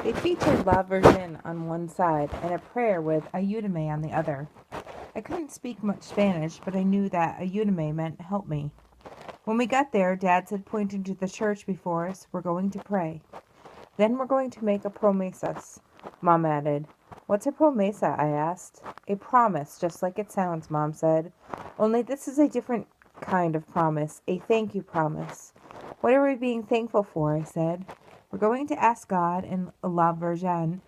They featured La Virgin on one side and a prayer with Ayúdame on the other. I couldn't speak much Spanish, but I knew that Ayúdame meant help me. When we got there, Dad said, pointing to the church before us, "We're going to pray. Then we're going to make a promesas," Mom added. "What's a promesa?" I asked. "A promise, just like it sounds," Mom said. "Only this is a different kind of promise, a thank you promise." "What are we being thankful for?" I said. "We're going to ask God and La Virgen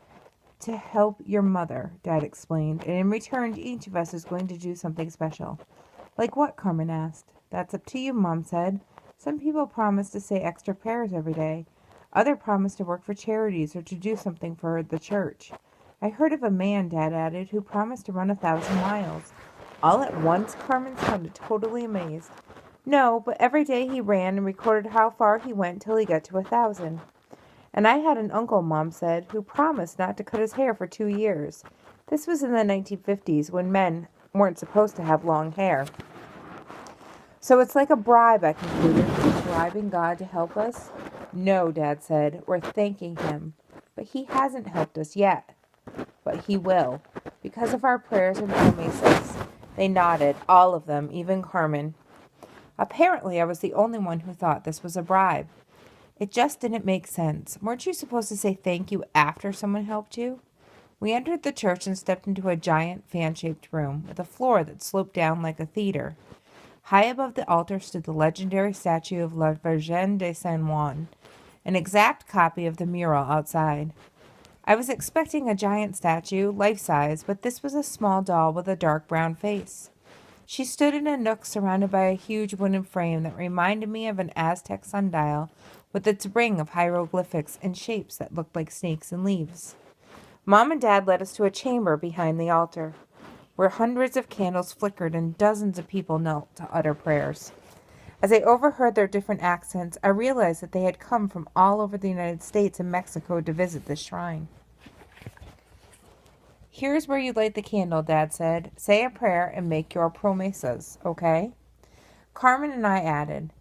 to help your mother," Dad explained, "and in return, each of us is going to do something special." "Like what?" Carmen asked. "That's up to you," Mom said. "Some people promise to say extra prayers every day. Others promise to work for charities or to do something for the church. I heard of a man," Dad added, "who promised to run 1,000 miles." "All at once?" Carmen sounded totally amazed. "No, but every day he ran and recorded how far he went till he got to 1,000. "And I had an uncle," Mom said, "who promised not to cut his hair for 2 years. This was in the 1950s when men weren't supposed to have long hair. "So it's like a bribe," I concluded. "We're bribing God to help us?" "No," Dad said. "We're thanking him. But he hasn't helped us yet." "But he will. Because of our prayers and promises." They nodded, all of them, even Carmen. Apparently, I was the only one who thought this was a bribe. It just didn't make sense. Weren't you supposed to say thank you after someone helped you? We entered the church and stepped into a giant fan-shaped room with a floor that sloped down like a theater. High above the altar stood the legendary statue of La Virgen de San Juan, an exact copy of the mural outside. I was expecting a giant statue, life-size, but this was a small doll with a dark brown face. She stood in a nook surrounded by a huge wooden frame that reminded me of an Aztec sundial with its ring of hieroglyphics and shapes that looked like snakes and leaves. Mom and Dad led us to a chamber behind the altar, where hundreds of candles flickered and dozens of people knelt to utter prayers. As I overheard their different accents, I realized that they had come from all over the United States and Mexico to visit this shrine. "Here's where you light the candle," Dad said. "Say a prayer and make your promesas, okay?" Carmen and I added.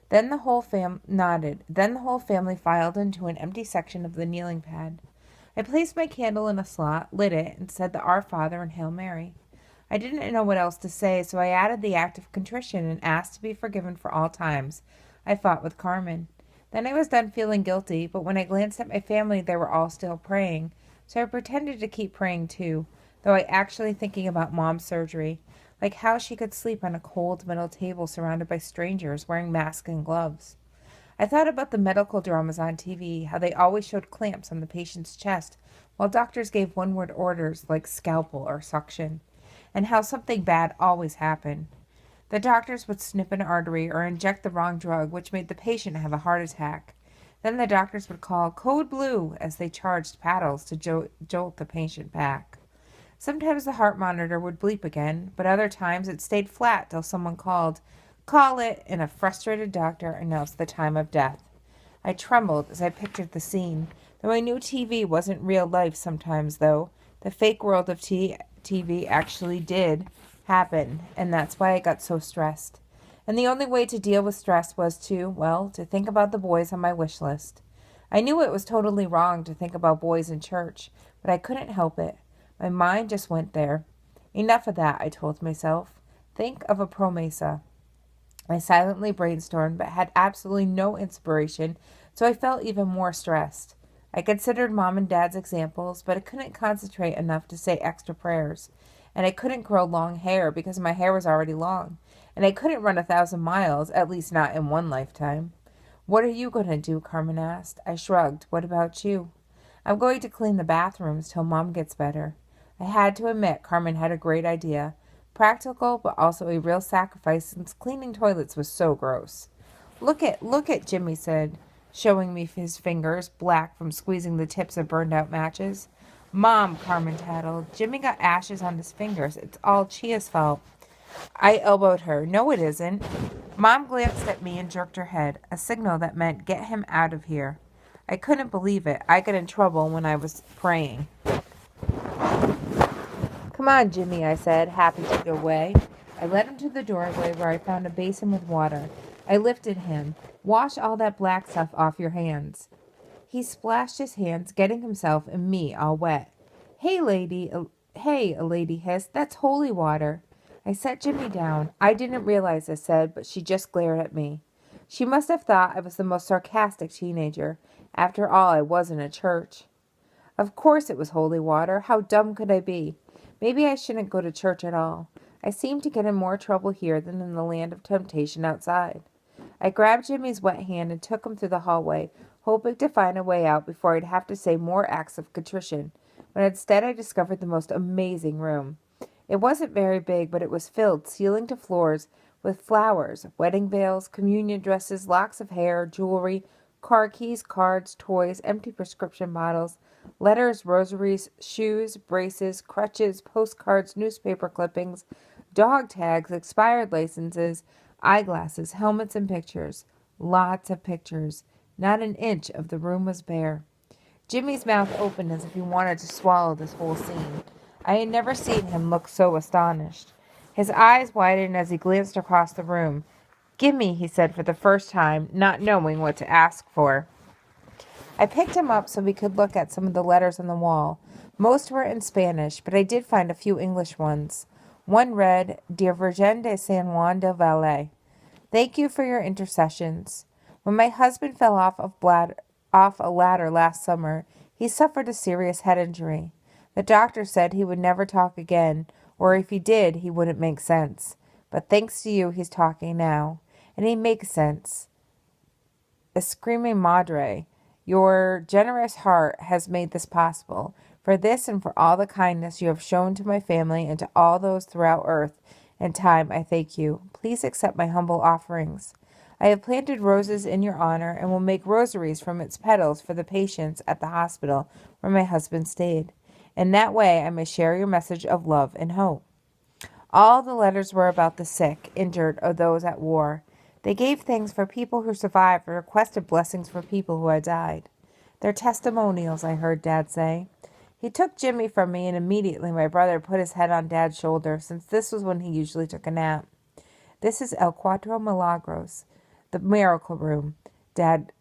Then the whole nodded. Then the whole family filed into an empty section of the kneeling pad. I placed my candle in a slot, lit it, and said the Our Father and Hail Mary. I didn't know what else to say, so I added the act of contrition and asked to be forgiven for all times I fought with Carmen. Then I was done feeling guilty, but when I glanced at my family, they were all still praying, so I pretended to keep praying too, though I actually thinking about Mom's surgery, like how she could sleep on a cold metal table surrounded by strangers wearing masks and gloves. I thought about the medical dramas on TV, how they always showed clamps on the patient's chest, while doctors gave one-word orders like scalpel or suction, and how something bad always happened. The doctors would snip an artery or inject the wrong drug, which made the patient have a heart attack. Then the doctors would call "Code Blue" as they charged paddles to jolt the patient back. Sometimes the heart monitor would bleep again, but other times it stayed flat till someone called, "Call it," and a frustrated doctor announced the time of death. I trembled as I pictured the scene, though I knew TV wasn't real life sometimes, though. The fake world of TV actually did happen, and that's why I got so stressed. And the only way to deal with stress was to think about the boys on my wish list. I knew it was totally wrong to think about boys in church, but I couldn't help it. My mind just went there. Enough of that, I told myself. Think of a promesa. I silently brainstormed, but had absolutely no inspiration, so I felt even more stressed. I considered Mom and Dad's examples, but I couldn't concentrate enough to say extra prayers. And I couldn't grow long hair because my hair was already long. And I couldn't run 1,000 miles, at least not in one lifetime. "What are you going to do?" Carmen asked. I shrugged. "What about you?" "I'm going to clean the bathrooms till Mom gets better." I had to admit Carmen had a great idea. Practical, but also a real sacrifice since cleaning toilets was so gross. Look at," Jimmy said, showing me his fingers, black from squeezing the tips of burned-out matches. "Mom," Carmen tattled, "Jimmy got ashes on his fingers. It's all Chia's fault." I elbowed her. "No, it isn't." Mom glanced at me and jerked her head, a signal that meant get him out of here. I couldn't believe it. I got in trouble when I was praying. "Come on, Jimmy," I said, happy to get away. I led him to the doorway where I found a basin with water. I lifted him. "Wash all that black stuff off your hands." He splashed his hands, getting himself and me all wet. Hey, lady, hey, a lady hissed. That's holy water. I set Jimmy down. I didn't realize I said, but she just glared at me. She must have thought I was the most sarcastic teenager. After all, I was in a church. Of course it was holy water. How dumb could I be? Maybe I shouldn't go to church at all. I seemed to get in more trouble here than in the land of temptation outside. I grabbed Jimmy's wet hand and took him through the hallway, hoping to find a way out before I'd have to say more acts of contrition, when instead I discovered the most amazing room. It wasn't very big, but it was filled, ceiling to floors, with flowers, wedding veils, communion dresses, locks of hair, jewelry, car keys, cards, toys, empty prescription bottles, letters, rosaries, shoes, braces, crutches, postcards, newspaper clippings, dog tags, expired licenses, eyeglasses, helmets, and pictures. Lots of pictures. Not an inch of the room was bare. Jimmy's mouth opened as if he wanted to swallow this whole scene. I had never seen him look so astonished. His eyes widened as he glanced across the room. Gimme, he said for the first time, not knowing what to ask for. I picked him up so we could look at some of the letters on the wall. Most were in Spanish, but I did find a few English ones. One read, Dear Virgen de San Juan del Valle, thank you for your intercessions. When my husband fell off a ladder last summer, he suffered a serious head injury. The doctor said he would never talk again, or if he did, he wouldn't make sense. But thanks to you, he's talking now. And he makes sense. Escrime Madre, your generous heart has made this possible. For this and for all the kindness you have shown to my family and to all those throughout earth and time, I thank you. Please accept my humble offerings. I have planted roses in your honor and will make rosaries from its petals for the patients at the hospital where my husband stayed. In that way, I may share your message of love and hope. All the letters were about the sick, injured, or those at war. They gave thanks for people who survived and requested blessings for people who had died. They're testimonials, I heard Dad say. He took Jimmy from me, and immediately my brother put his head on Dad's shoulder, since this was when he usually took a nap. This is El Cuatro Milagros, the miracle room, Dad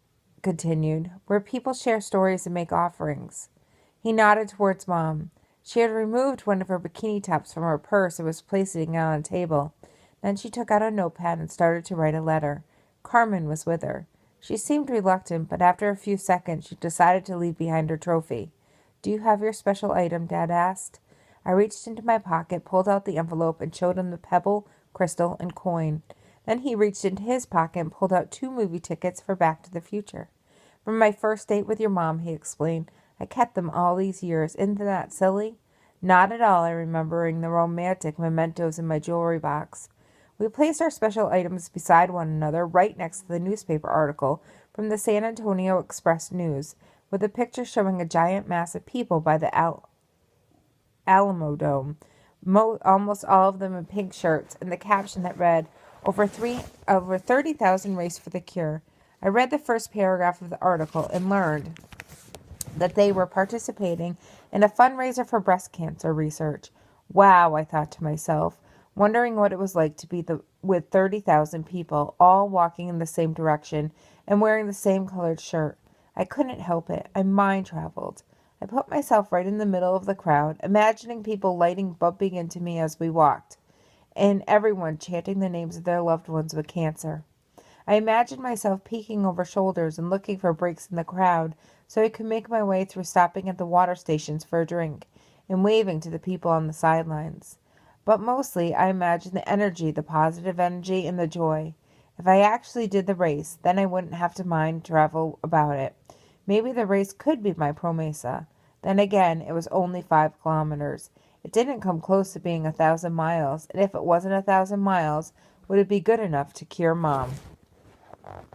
continued, where people share stories and make offerings. He nodded towards Mom. She had removed one of her bikini tops from her purse and was placing it on a table. Then she took out a notepad and started to write a letter. Carmen was with her. She seemed reluctant, but after a few seconds she decided to leave behind her trophy. Do you have your special item? Dad asked. I reached into my pocket, pulled out the envelope, and showed him the pebble, crystal, and coin. Then he reached into his pocket and pulled out 2 movie tickets for Back to the Future. From my first date with your mom, he explained. I kept them all these years. Isn't that silly? Not at all, I remembering the romantic mementos in my jewelry box. We placed our special items beside one another right next to the newspaper article from the San Antonio Express News, with a picture showing a giant mass of people by the Alamo Dome, almost all of them in pink shirts, and the caption that read, over 30,000 raced for the cure. I read the first paragraph of the article and learned that they were participating in a fundraiser for breast cancer research. Wow, I thought to myself, wondering what it was like to be with 30,000 people, all walking in the same direction and wearing the same colored shirt. I couldn't help it. I mind traveled. I put myself right in the middle of the crowd, imagining people bumping into me as we walked, and everyone chanting the names of their loved ones with cancer. I imagined myself peeking over shoulders and looking for breaks in the crowd so I could make my way through stopping at the water stations for a drink and waving to the people on the sidelines. But mostly I imagined the energy, the positive energy, and the joy. If I actually did the race, then I wouldn't have to mind travel about it. Maybe the race could be my promesa. Then again, it was only 5 kilometers. It didn't come close to being 1,000 miles, and if it wasn't 1,000 miles, would it be good enough to cure Mom?